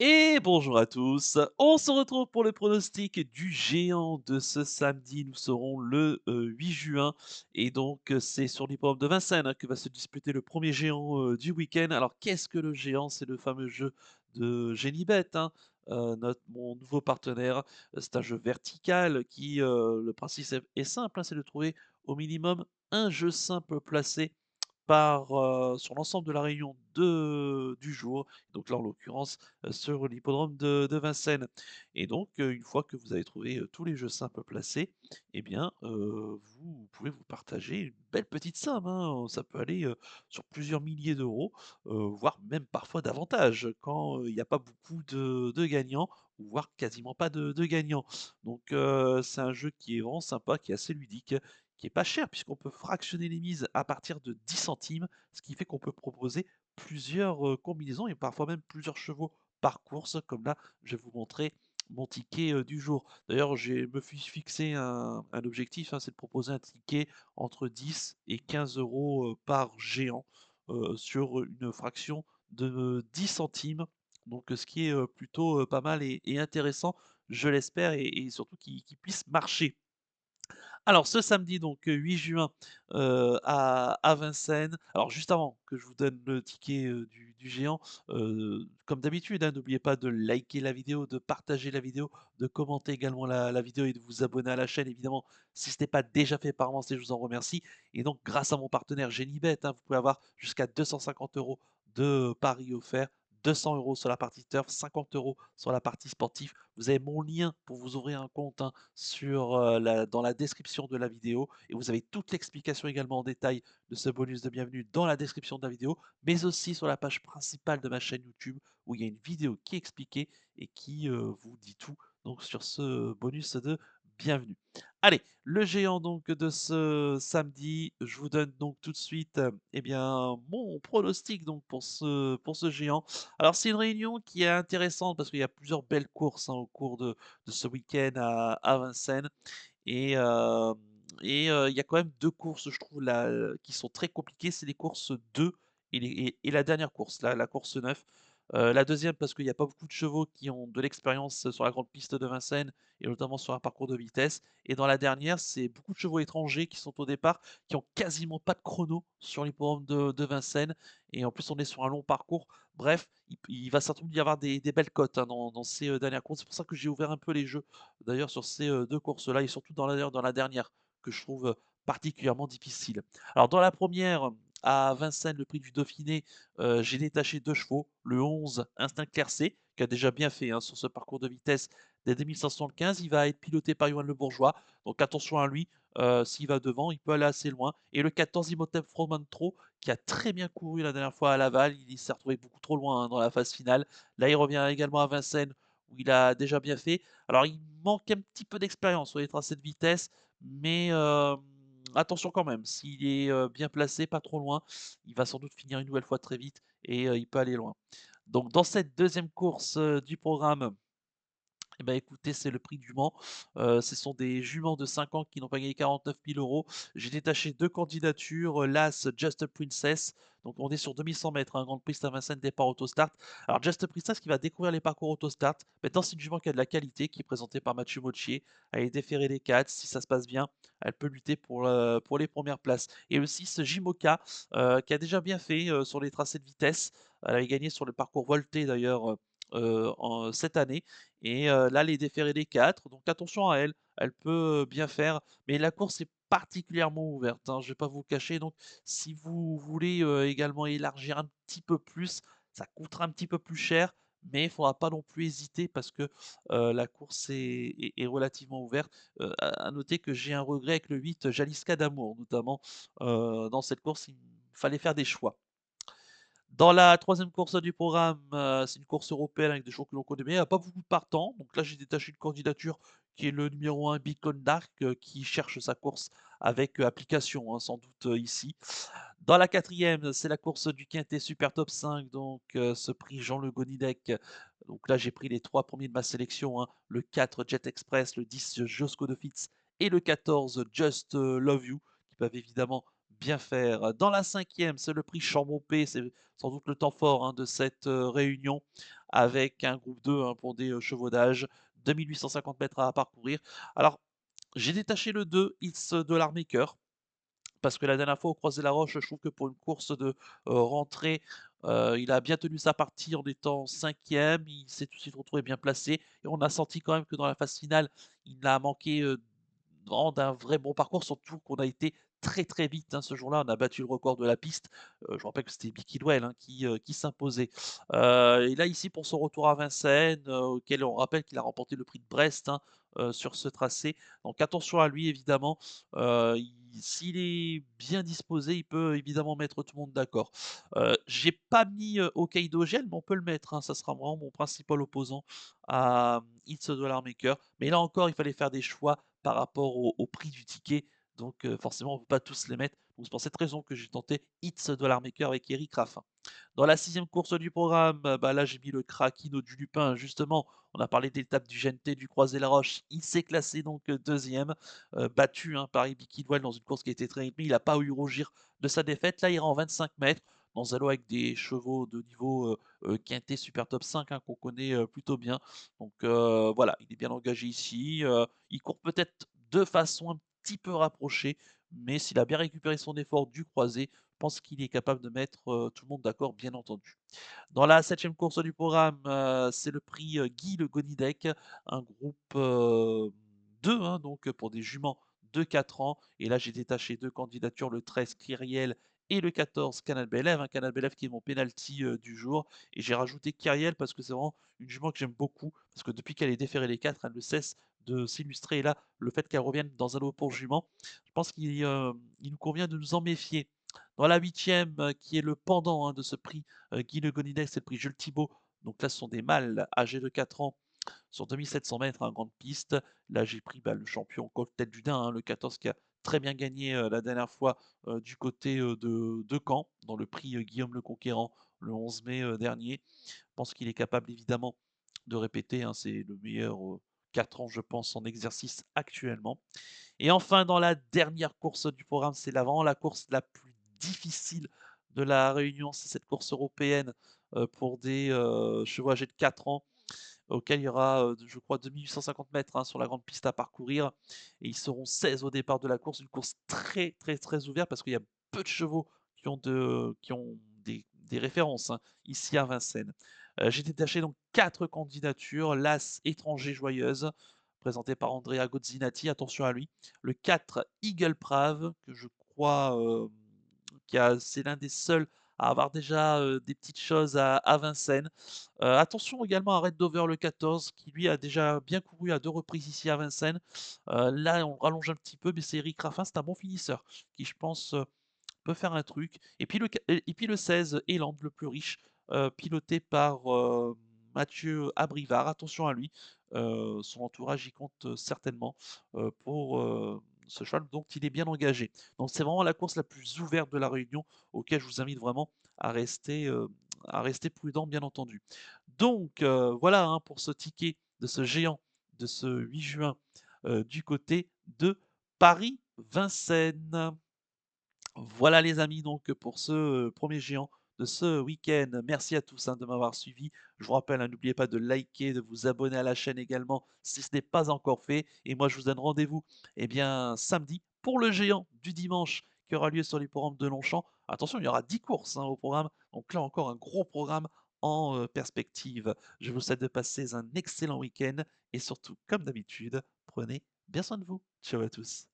Et bonjour à tous. On se retrouve pour le pronostic du géant de ce samedi. Nous serons le 8 juin et donc c'est sur l'hippodrome de Vincennes que va se disputer le premier géant du week-end. Alors qu'est-ce que le géant? C'est le fameux jeu de Génibet, hein, mon nouveau partenaire. C'est un jeu vertical qui, le principe est simple, hein, c'est de trouver au minimum un jeu simple placé sur l'ensemble de la réunion du jour, donc là, en l'occurrence, sur l'hippodrome de Vincennes et donc une fois que vous avez trouvé, tous les jeux simples placés et bien, vous pouvez vous partager une belle petite somme, hein. Ça peut aller, sur plusieurs milliers d'euros, voire même parfois davantage quand, il n'y a pas beaucoup de gagnants ou voire quasiment pas de gagnants. Donc c'est un jeu qui est vraiment sympa, qui est assez ludique, qui est pas cher puisqu'on peut fractionner les mises à partir de 10 centimes, ce qui fait qu'on peut proposer plusieurs, combinaisons et parfois même plusieurs chevaux par course, comme là, je vais vous montrer mon ticket, du jour. D'ailleurs, j'ai me suis fixé un objectif, hein, c'est de proposer un ticket entre 10 et 15 € par géant, sur une fraction de 10 centimes. Donc, ce qui est, plutôt, pas mal et intéressant, je l'espère et surtout qui puisse marcher. Alors ce samedi donc, 8 juin, à Vincennes. Alors juste avant que je vous donne le ticket, du géant, comme d'habitude, hein, n'oubliez pas de liker la vidéo, de partager la vidéo, de commenter également la vidéo et de vous abonner à la chaîne évidemment si ce n'est pas déjà fait par avancé, je vous en remercie et donc grâce à mon partenaire Génibet, hein, vous pouvez avoir jusqu'à 250 € de paris offerts, 200 € sur la partie turf, 50 € sur la partie sportive. Vous avez mon lien pour vous ouvrir un compte, hein, dans la description de la vidéo et vous avez toute l'explication également en détail de ce bonus de bienvenue dans la description de la vidéo, mais aussi sur la page principale de ma chaîne YouTube où il y a une vidéo qui est expliquée et qui vous dit tout donc sur ce bonus de bienvenue. Allez, le géant donc de ce samedi, je vous donne donc tout de suite eh bien, mon pronostic donc pour ce géant. Alors c'est une réunion qui est intéressante parce qu'il y a plusieurs belles courses, hein, au cours de ce week-end à Vincennes et hem il y a quand même 2 courses, je trouve là, qui sont très compliquées. C'est les courses 2 et la dernière course, la course 9. La deuxième parce qu'il y a pas beaucoup de chevaux qui ont de l'expérience sur la grande piste de Vincennes et notamment sur un parcours de vitesse et dans la dernière, c'est beaucoup de chevaux étrangers qui sont au départ, qui ont quasiment pas de chrono sur l'hippodrome de Vincennes et en plus on est sur un long parcours. Bref, il va certainement y avoir des belles cotes, hein, dans ces, dernières courses. C'est pour ça que j'ai ouvert un peu les jeux d'ailleurs sur ces, 2 courses-là et surtout dans la dernière que je trouve, particulièrement difficile. Alors dans la première à Vincennes, le prix du Dauphiné, j'ai détaché 2 chevaux, le 11 Instinct Claircé, qui a déjà bien fait, hein, sur ce parcours de vitesse des 2575. Il va être piloté par Yoann Le Bourgeois, donc attention à lui, s'il va devant, il peut aller assez loin et le 14 Imhotep Fromentro qui a très bien couru la dernière fois à Laval, il s'est retrouvé beaucoup trop loin, hein, dans la phase finale. Là, il revient également à Vincennes où il a déjà bien fait. Alors il manque un petit peu d'expérience sur les tracés de vitesse, mais attention quand même, s'il est, bien placé, pas trop loin, il va sans doute finir une nouvelle fois très vite et il peut aller loin. Donc dans cette deuxième course, du programme, eh ben, écoutez, c'est le prix du Mans. Ce sont des juments de 5 ans qui n'ont pas gagné 49 000 €. J'ai détaché 2 candidatures, l'As Just a Princess, donc on est sur 2100 mètres, hein, grande piste à Vincennes, départ Autostart. Alors Just a Princess qui va découvrir les parcours Autostart. Maintenant, c'est une jument qui a de la qualité, qui est présentée par Mathieu Mottier. Elle est déférée les 4, si ça se passe bien, elle peut lutter pour les premières places. Et le 6 Jimoka, qui a déjà bien fait, sur les tracés de vitesse. Elle avait gagné sur le parcours Volté d'ailleurs, en cette année et là, les déférés des 4, donc attention à elle, elle peut, bien faire, mais la course est particulièrement ouverte, hein, je vais pas vous le cacher, donc si vous voulez, également élargir un petit peu plus, ça coûtera un petit peu plus cher, mais il faudra pas non plus hésiter parce que, la course est relativement ouverte. À noter que j'ai un regret avec le 8 Jaliska d'amour notamment, dans cette course, il fallait faire des choix. Dans la troisième course du programme, c'est une course européenne avec des chevaux que l'on connaît bien. Il y a pas beaucoup de partants, donc là j'ai détaché une candidature qui est le numéro 1 Beacon Dark, qui cherche sa course avec, application, hein, sans doute, ici. Dans la quatrième, c'est la course du quintet Super Top 5, donc ce prix Jean Le Gonidec. Donc là j'ai pris les 3 premiers de ma sélection, hein, le 4 Jet Express, le 10 Josco de Fitz et le 14 Just, Love You, qui peuvent évidemment bien faire. Dans la cinquième, c'est le prix Chambon P, c'est sans doute le temps fort, hein, de cette, réunion avec un groupe 2, hein, pour des, chevaux d'âge, 2 850 mètres à parcourir. Alors, j'ai détaché le 2, It's Dollar Maker. Parce que la dernière fois au Croisé-la-Roche, je trouve que pour une course de, rentrée, il a bien tenu sa partie en étant 5e. Il s'est tout de suite retrouvé bien placé et on a senti quand même que dans la phase finale, il a manqué, vraiment d'un vrai bon parcours, surtout qu'on a été très, très vite, hein, ce jour-là. On a battu le record de la piste. Je rappelle que c'était Bill Kidwell, hein, qui s'imposait. Et là, ici, pour son retour à Vincennes, auquel on rappelle qu'il a remporté le prix de Brest, hein, sur ce tracé. Donc attention à lui évidemment. Il S'il est bien disposé, il peut évidemment mettre tout le monde d'accord. J'ai pas mis, Hokkaido Gel, mais on peut le mettre, hein, ça sera vraiment mon principal opposant à, It's a Dollar Maker. Mais là encore, il fallait faire des choix par rapport au prix du ticket, donc forcément on ne peut pas tous les mettre. Donc c'est pour cette raison que j'ai tenté It's a Dollar Maker avec Eric Raffin. Dans la sixième course du programme, bah, là j'ai mis le Krakino du Lupin justement. On a parlé de l'étape du GNT du Croisé-la-Roche. Il s'est classé donc, 2e, battu, hein, par Ibi Kidwell dans une course qui a été très rythmée. Il n'a pas eu rougir de sa défaite. Là, il rend 25 mètres dans un lot avec des chevaux de niveau, quintet super top 5, hein, qu'on connaît, plutôt bien. Donc, voilà, il est bien engagé ici, il court peut-être de façon un petit peu rapprochée, mais s'il a bien récupéré son effort du croisé, je pense qu'il est capable de mettre, tout le monde d'accord, bien entendu. Dans la septième course du programme, c'est le prix, Guy Le Gonidec, un groupe, 2, hein, donc pour des juments de 4 ans. Et là, j'ai détaché 2 candidatures, le 13 Kyriel et le 14 Canal Belève, hein, Canal Belève qui est mon penalty, du jour. Et j'ai rajouté Kyriel parce que c'est vraiment une jument que j'aime beaucoup, parce que depuis qu'elle est déférée les 4, elle ne cesse de s'illustrer. Et là, le fait qu'elle revienne dans un lot pour jument, je pense il nous convient de nous en méfier. Dans la huitième, qui est le pendant, hein, de ce prix, Guy Le Gonidec, c'est le prix Jules Thibault. Donc là, ce sont des mâles âgés de 4 ans sur 2700 mètres en grande piste. Là, j'ai pris, bah, le champion Cocktail du Dain, hein, le 14 qui a très bien gagné, la dernière fois, du côté, de Caen, dans le prix, Guillaume le Conquérant, le 11 mai, dernier. Je pense qu'il est capable évidemment de répéter, hein, c'est le meilleur, 4 ans, je pense, en exercice actuellement. Et enfin, dans la dernière course du programme, c'est vraiment la course la plus difficile de la réunion. C'est cette course européenne, pour des, chevaux âgés de 4 ans, auquel il y aura, je crois 2 850 mètres, hein, sur la grande piste à parcourir. Et ils seront 16 au départ de la course. Une course très, très, très ouverte parce qu'il y a peu de chevaux qui ont des références, hein, ici à Vincennes. J'ai détaché donc 4 candidatures. L'As Étranger Joyeuse, présenté par Andrea Gozzinati, attention à lui. Le 4 Eagle Prave, que je crois, c'est l'un des seuls à avoir déjà, des petites choses à Vincennes. Attention également à Red Dover le 14 qui lui a déjà bien couru à 2 reprises ici à Vincennes. Là on rallonge un petit peu, mais c'est Eric Raffin, c'est un bon finisseur qui je pense, peut faire un truc. Et puis le 16 Eland, le plus riche, piloté par, Mathieu Abrivard. Attention à lui, son entourage y compte, certainement, pour, ce cheval, donc il est bien engagé. Donc c'est vraiment la course la plus ouverte de la réunion, auquel je vous invite vraiment à rester, à rester prudent, bien entendu. Donc, voilà, hein, pour ce ticket de ce géant de ce 8 juin, du côté de Paris-Vincennes. Voilà les amis donc pour ce, 1 géant de ce week-end. Merci à tous, hein, de m'avoir suivi. Je vous rappelle, hein, n'oubliez pas de liker, de vous abonner à la chaîne également si ce n'est pas encore fait. Et moi je vous donne rendez-vous, eh bien, samedi pour le géant du dimanche qui aura lieu sur l'hippodrome de Longchamp. Attention, il y aura 10 courses, hein, au programme, donc là encore un gros programme en, perspective. Je vous souhaite de passer un excellent week-end et surtout, comme d'habitude, prenez bien soin de vous. Ciao à tous.